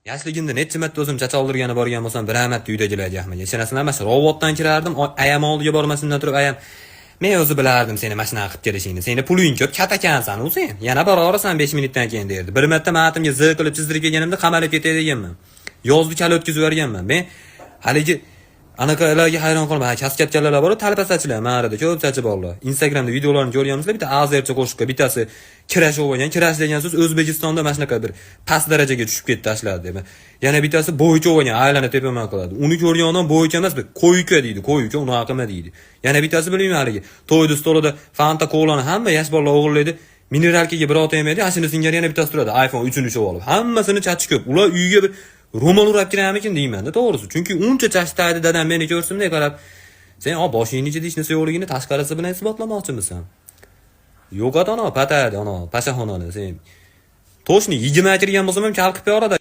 Yoshligimda necha marta o'zim chacha oldirgani borgan bo'lsam, bir marta uydagilarga ishonasizlar, emas, robotdan kirardim, ayam oldiga bormasimdan turib ayam men o'zi bilardim seni mashina qilib kelishingni. Seni puling ko'p, katakansan u sen. Yana boraversan 5 minutdan keyin derdi. Bir marta matimga z qilib chizdirib kelganimda qamalib ketadiganman. Yozdi kala o'tkazib yuborganman. Men haligi anaqalarga hayron qolman. Kaskadkalarlar bor, talpasachilar, ma'rida ko'p chachi borlar. Instagramda videolarini ko'ryapmizlar, bitta azercha qo'shiqqa bitasi kirash o'ynagan, kirash degan so'z O'zbekistonda mana shunaqa bir past darajaga tushib ketdi tashladi deb. Yana bittasi bo'ycha o'ynagan, aylanib tepaman qiladi. Uni ko'rgandan bo'ycha emas, qo'yuka deydi, qo'yuka, uni haqima deydi. Yana bittasi bilmayman haligi. To'yda stolida Fanta Cola'ni hamma yosh bolalar o'g'irlaydi. Mineralkaga bir ota yemaydi, ashini singari yana bittasi turadi. iPhone 3-ni ushlab olib. Hammasini chachi ko'p. Ular uyga bir ro'mol urab kiramikin deyman-da, to'g'risi. Chunki uncha chashtaydi dadam meni ko'rsimda qarab. Sen boshingni ichida ishni yo'qligini tashqarisi bilan isbotlamoqchimisan? Yo'q ona, patadi ona, pashaxonani sen. Toshni yigima kirgan bo'lsam ham kalqib yoradi.